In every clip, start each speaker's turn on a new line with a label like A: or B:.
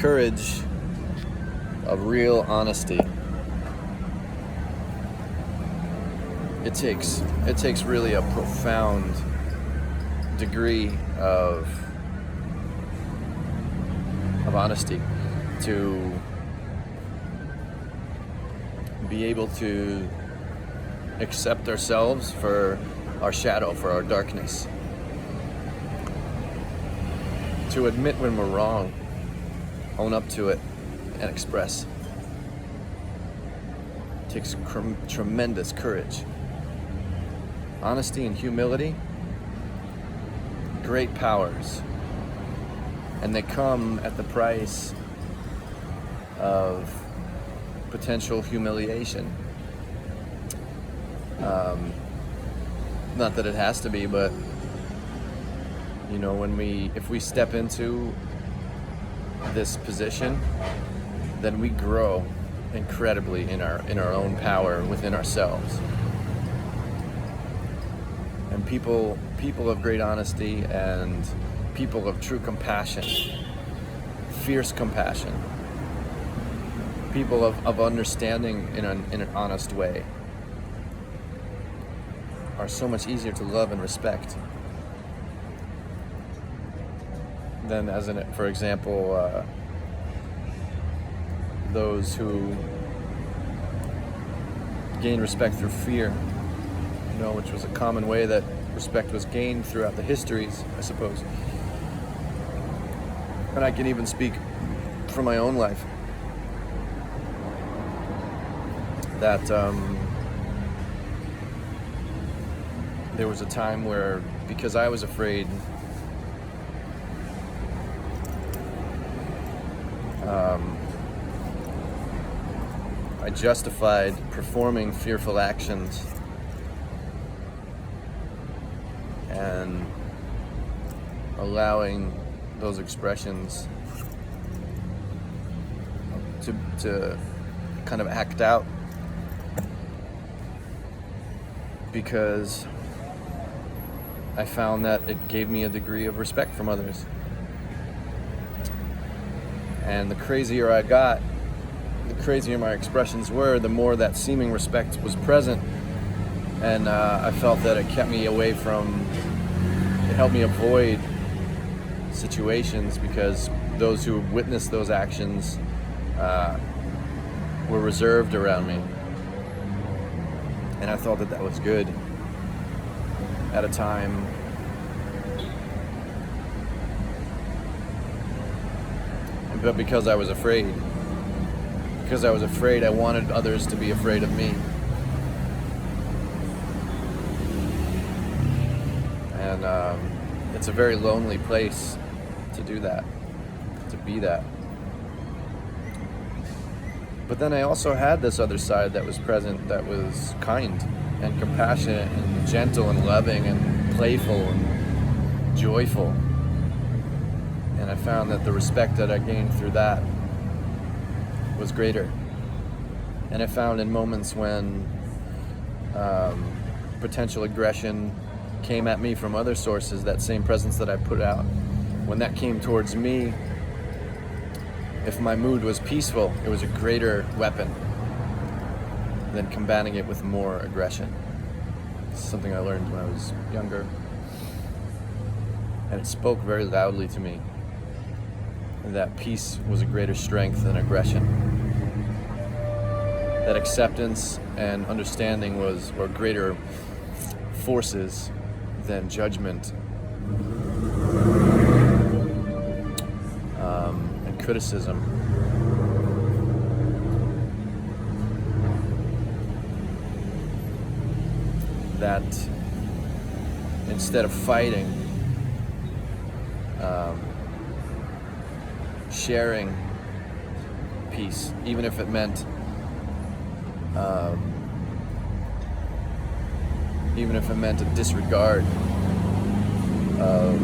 A: courage of real honesty. It takes really a profound degree of honesty to be able to accept ourselves for our shadow, for our darkness. To admit when we're wrong, own up to it, and express. It takes tremendous courage. Honesty and humility, great powers. And they come at the price of potential humiliation. Not that it has to be, but you know, if we step into this position, then we grow incredibly in our own power within ourselves. And people of great honesty and people of true compassion, fierce compassion, people of understanding in an honest way, are so much easier to love and respect than, for example, those who gain respect through fear, which was a common way that respect was gained throughout the histories, I suppose. And I can even speak from my own life that there was a time where, because I was afraid, I justified performing fearful actions and allowing those expressions to kind of act out, because I found that it gave me a degree of respect from others. And the crazier I got, the crazier my expressions were, the more that seeming respect was present. And I felt that it kept me away from, it helped me avoid situations, because those who witnessed those actions were reserved around me. And I thought that was good at a time but because I was afraid, I wanted others to be afraid of me. And it's a very lonely place to do that, to be that. But then I also had this other side that was present, that was kind and compassionate and gentle and loving and playful and joyful. And I found that the respect that I gained through that was greater. And I found in moments when potential aggression came at me from other sources, that same presence that I put out, when that came towards me, if my mood was peaceful, it was a greater weapon than combating it with more aggression. It's something I learned when I was younger. And it spoke very loudly to me that peace was a greater strength than aggression. That acceptance and understanding were greater forces than judgment and criticism. That instead of fighting, sharing peace, even if it meant a disregard of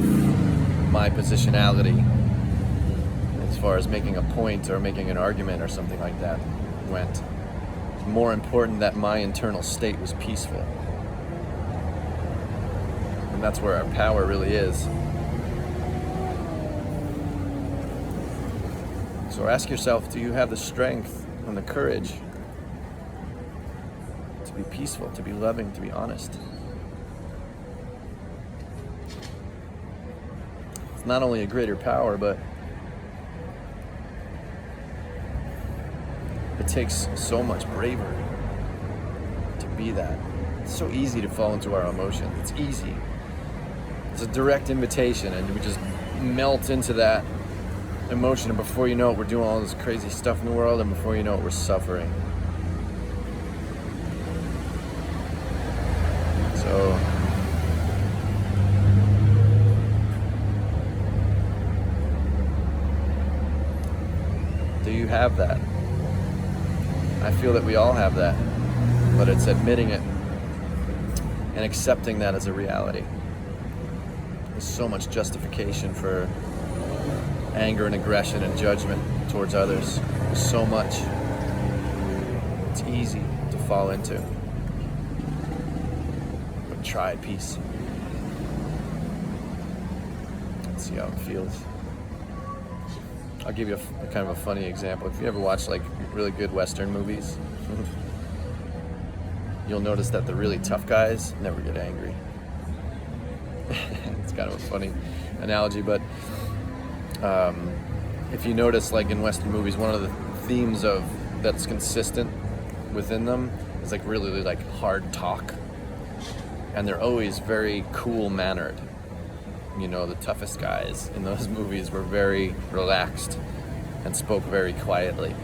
A: my positionality as far as making a point or making an argument or something like that went. It's more important that my internal state was peaceful. And that's where our power really is. So ask yourself, do you have the strength and the courage to be peaceful, to be loving, to be honest? It's not only a greater power, but it takes so much bravery to be that. It's so easy to fall into our emotion. It's easy. It's a direct invitation, and we just melt into that emotion, and before you know it, we're doing all this crazy stuff in the world, and before you know it, we're suffering. So do you have that? I feel that we all have that, but it's admitting it and accepting that as a reality. There's so much justification for anger and aggression and judgment towards others. There's so much. It's easy to fall into. But try peace. Let's see how it feels. I'll give you a kind of a funny example. If you ever watch like really good Western movies, you'll notice that the really tough guys never get angry. It's kind of a funny analogy, but if you notice, like in Western movies, one of the themes of that's consistent within them is like really like hard talk, and they're always very cool mannered. You know, the toughest guys in those movies were very relaxed and spoke very quietly.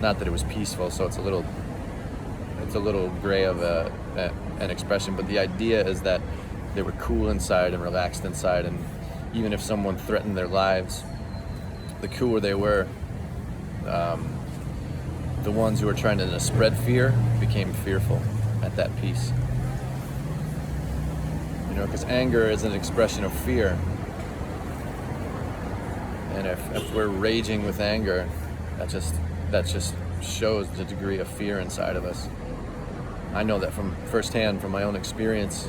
A: Not that it was peaceful, so it's a little gray of an expression, but the idea is that they were cool inside and relaxed inside, and even if someone threatened their lives, the cooler they were, the ones who were trying to spread fear became fearful at that peace. You know, because anger is an expression of fear. And if we're raging with anger, that just shows the degree of fear inside of us. I know that from firsthand, from my own experience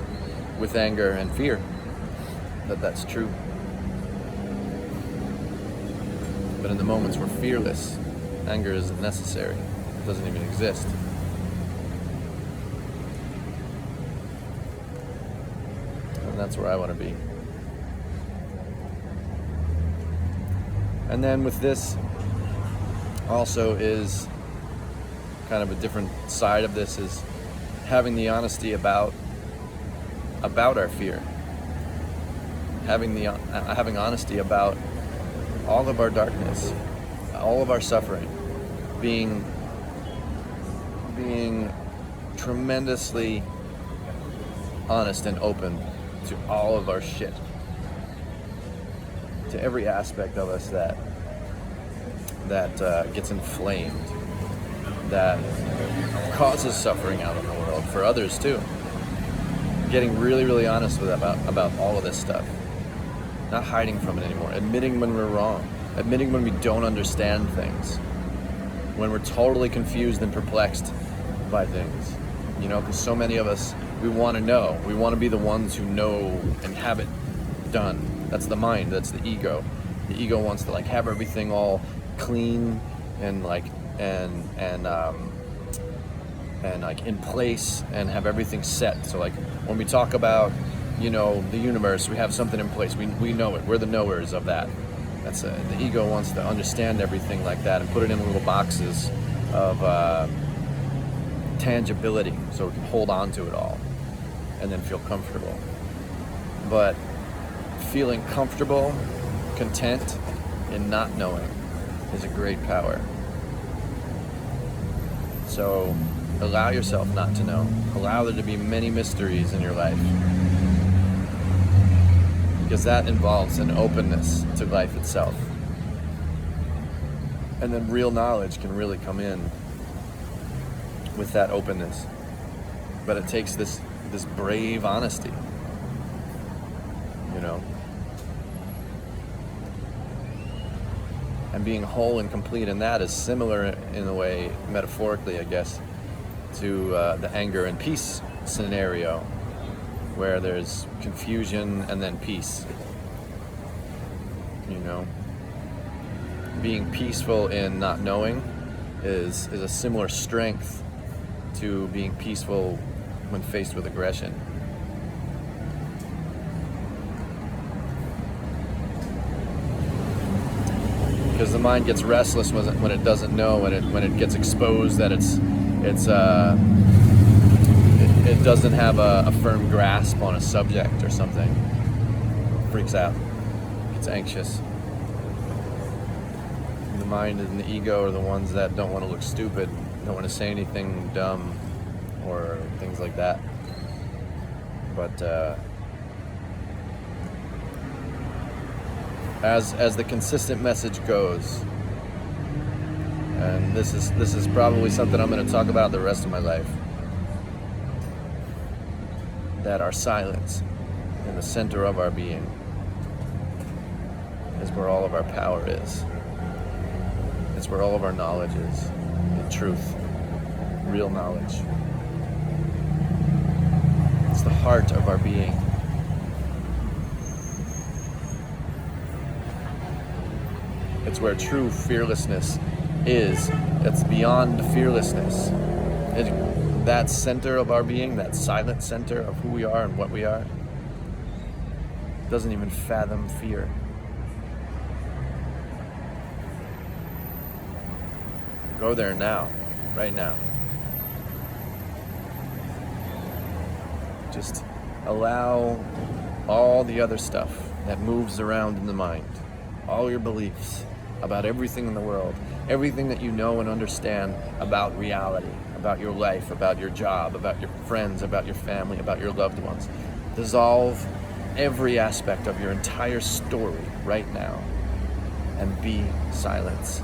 A: with anger and fear, that's true. But in the moments we're fearless, anger isn't necessary. It doesn't even exist. And that's where I want to be. And then with this also is kind of a different side of this, is having the honesty about our fear. Having honesty about all of our darkness, all of our suffering, being tremendously honest and open to all of our shit, to every aspect of us that gets inflamed, that causes suffering out in the world for others too. Getting really, really honest about all of this stuff. Not hiding from it anymore. Admitting when we're wrong. Admitting when we don't understand things. When we're totally confused and perplexed by things. You know, because so many of us, we want to know. We want to be the ones who know and have it done. That's the mind. That's the ego. The ego wants to have everything all clean and in place and have everything set. So when we talk about, the universe, we have something in place. We know it. We're the knowers of that. The ego wants to understand everything like that and put it in little boxes of tangibility, so we can hold on to it all and then feel comfortable. But feeling comfortable, content in not knowing is a great power. So allow yourself not to know. Allow there to be many mysteries in your life, because that involves an openness to life itself. And then real knowledge can really come in with that openness. But it takes this brave honesty, And being whole and complete in that is similar in a way, metaphorically, I guess, to the anger and peace scenario, where there's confusion and then peace. being peaceful in not knowing is a similar strength to being peaceful when faced with aggression. Because the mind gets restless when it doesn't know, when it gets exposed that it doesn't have a firm grasp on a subject or something. It freaks out, gets anxious. The mind and the ego are the ones that don't want to look stupid, don't want to say anything dumb or things like that. But as the consistent message goes, and this is probably something I'm going to talk about the rest of my life, that our silence in the center of our being is where all of our power is. It's where all of our knowledge is, in truth, real knowledge. It's the heart of our being. It's where true fearlessness is. It's beyond fearlessness. That center of our being, that silent center of who we are and what we are, doesn't even fathom fear. Go there now, right now. Just allow all the other stuff that moves around in the mind, all your beliefs about everything in the world, everything that you know and understand about reality, about your life, about your job, about your friends, about your family, about your loved ones. Dissolve every aspect of your entire story right now and be silence.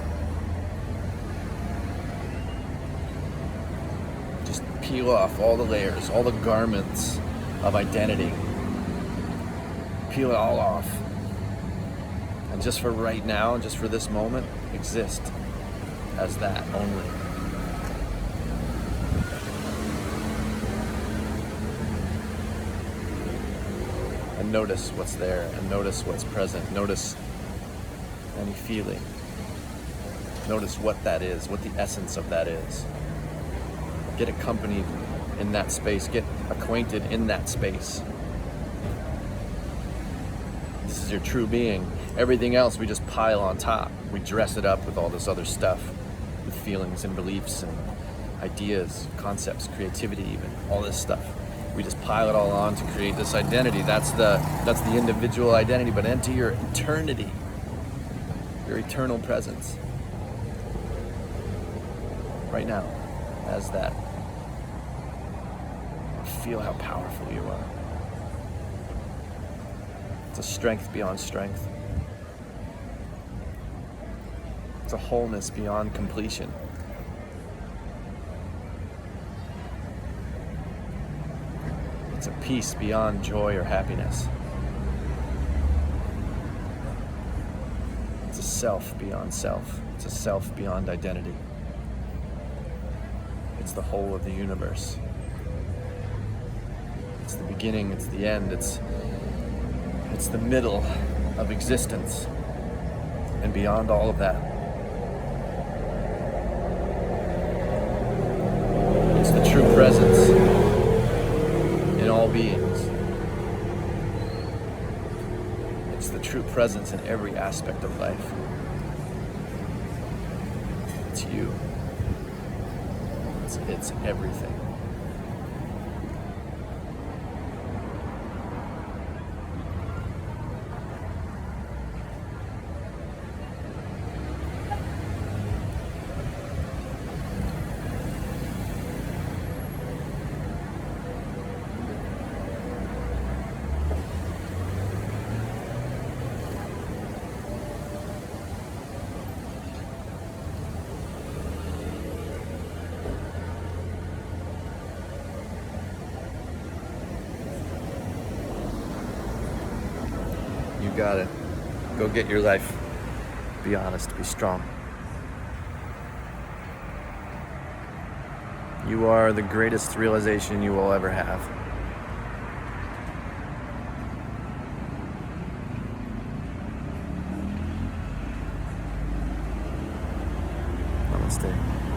A: Just peel off all the layers, all the garments of identity. Peel it all off. And just for right now, just for this moment, exist as that only. And notice what's there, and notice what's present. Notice any feeling. Notice what that is, what the essence of that is. Get accompanied in that space. Get acquainted in that space. This is your true being. Everything else we just pile on top. We dress it up with all this other stuff, with feelings and beliefs and ideas, concepts, creativity even, all this stuff. We just pile it all on to create this identity. That's the individual identity, but enter your eternity, your eternal presence. Right now, as that. Feel how powerful you are. It's a strength beyond strength. It's a wholeness beyond completion. It's a peace beyond joy or happiness. It's a self beyond self. It's a self beyond identity. It's the whole of the universe. It's the beginning, it's the end, it's the middle of existence. And beyond all of that, it's the true presence in all beings. It's the true presence in every aspect of life. It's you. It's everything. You got it. Go get your life. Be honest, be strong. You are the greatest realization you will ever have. Namaste.